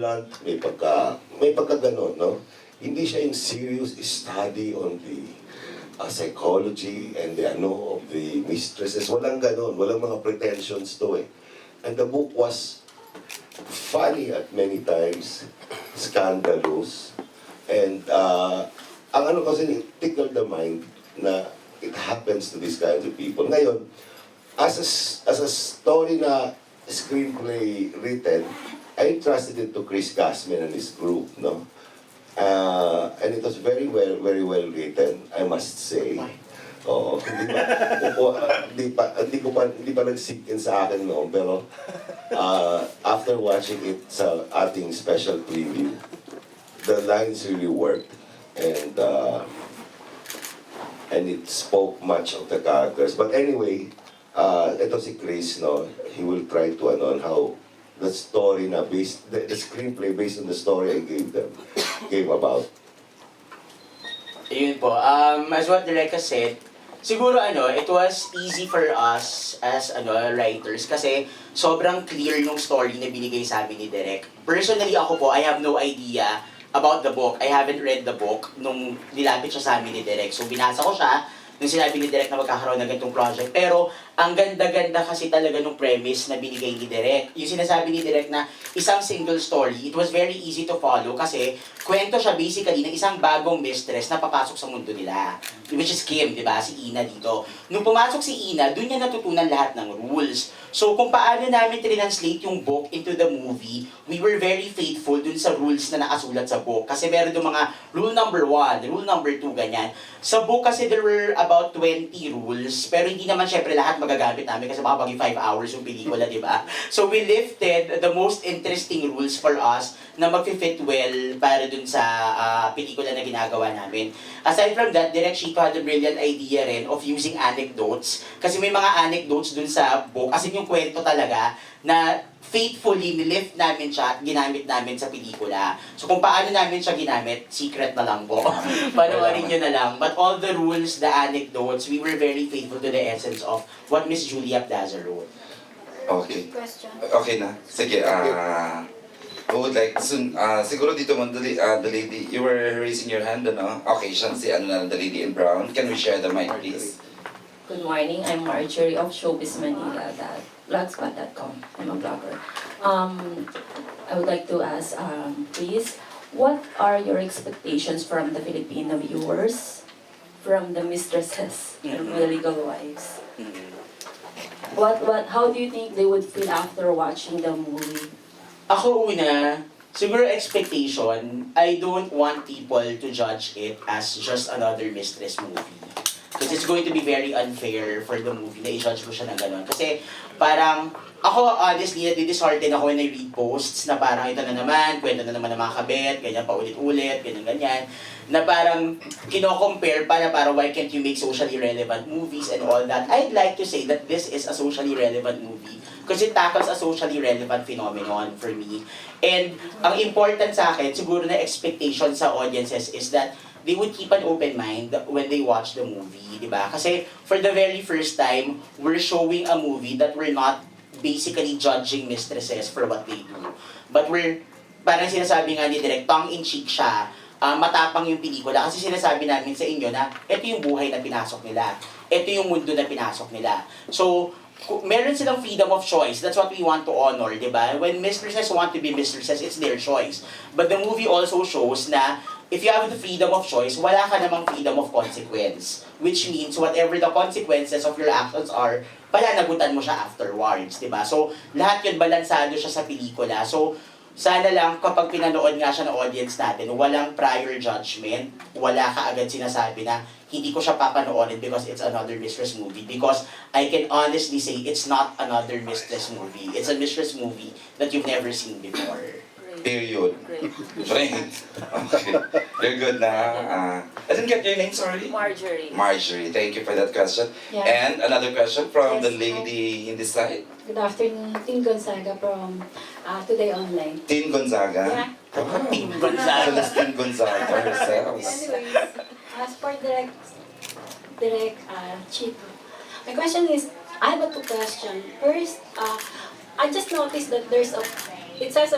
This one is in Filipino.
blunt, may pagka ganon, no? Hindi siya yung serious study on the psychology and the of the mistresses. Walang ganon, walang mga pretensions to eh. And the book was funny at many times, scandalous, and ang ano kasi, tickle the mind na it happens to these kinds of people. Ngayon, as a story na screenplay written, I entrusted it to Chris Gassman and his group, no? And it was very well written, I must say. Oo, hindi pa nag-sink in sa akin noon, pero after watching it sa ating special preview, the lines really worked, and it spoke much of the characters. But anyway, ito si Chris, no, he will try to on how the story na based, the screenplay based on the story I gave about. Ayun po, as what Direk has said, siguro it was easy for us as writers kasi sobrang clear yung story na binigay sa amin ni Direk. Personally ako po, I have no idea about the book. I haven't read the book nung nilapit siya sa amin ni Direk. So binasa ko siya nung sinabi ni Direk na magkakaroon ng ganitong project. Pero ang ganda-ganda kasi talaga nung premise na binigay ni Direk. Yung sinasabi ni Direk na isang single story, it was very easy to follow kasi kwento siya basically ng isang bagong mistress na papasok sa mundo nila. Which is Kim, di ba? Si Ina dito. Nung pumasok si Ina, dun niya natutunan lahat ng rules. So kung paano namin translate yung book into the movie, we were very faithful dun sa rules na nakasulat sa book. Kasi meron doon mga rule number 1, rule number 2, ganyan. Sa book kasi there were about 20 rules, pero hindi naman syempre lahat magagamit namin kasi baka maging 5 hours yung pelikula, di ba? So we lifted the most interesting rules for us na mag-fit well para dun sa pelikula na ginagawa namin. Aside from that, Direk Chito had a brilliant idea rin of using anecdotes. Kasi may mga anecdotes dun sa book, as in yung kwento talaga, na faithfully nilift namin siya at ginamit namin sa pelikula. So kung paano namin siya ginamit, secret na lang po. Panoorin nyo na lang. But all the rules, the anecdotes, we were very faithful to the essence of what Miss Julia Plaza wrote. Okay. Okay na. Sige, who would like soon, siguro dito mo, the lady, you were raising your hand, ano? Okay, siya si the lady in brown. Can we share the mic, please? Good morning, I'm Marjorie of Showbiz Manila, Blogcon.com. I'm a blogger. I would like to ask, please, what are your expectations from the Filipino viewers, from the mistresses and the legal wives? How do you think they would feel after watching the movie? Ako una, siguro expectation, I don't want people to judge it as just another mistress movie. Because it's going to be very unfair for the movie na i-judge ko siya ng gano'n. Kasi parang, ako honestly, nadi-dishearten ako when I read posts na parang ito na naman, kwento na naman ng mga kabet, ganyan paulit-ulit, ganyan-ganyan. Na parang kino-compare para why can't you make socially relevant movies and all that. I'd like to say that this is a socially relevant movie because it tackles a socially relevant phenomenon for me. And ang important sa akin, siguro na expectation sa audiences is that they would keep an open mind when they watch the movie, di ba? Kasi for the very first time, we're showing a movie that we're not basically judging mistresses for what they do. But we're, parang sinasabi nga ni Direk, tongue-in-cheek siya, matapang yung pelikula. Kasi sinasabi namin sa inyo na ito yung buhay na pinasok nila. Ito yung mundo na pinasok nila. So, meron silang freedom of choice. That's what we want to honor, di ba? When mistresses want to be mistresses, it's their choice. But the movie also shows na if you have the freedom of choice, wala ka namang freedom of consequence. Which means, whatever the consequences of your actions are, palanagutan mo siya afterwards, di ba? So, lahat yun balansado siya sa pelikula. So, sana lang kapag pinanood nga siya ng audience natin, walang prior judgment, wala ka agad sinasabi na hindi ko siya papanoorin because it's another mistress movie. Because I can honestly say it's not another mistress movie. It's a mistress movie that you've never seen before. Period. Great. Okay. You're good na. I didn't get your name, sorry? Marjorie. Marjorie, thank you for that question. Yeah. And another question from Yes, the lady in this side. Good afternoon, Tin Gonzaga from Today Online. Tin Gonzaga. Yeah. Team Gonzaga. Tin Gonzaga herself. Anyways, as for Direk Chito, my question is, I have two questions. First, I just noticed that it says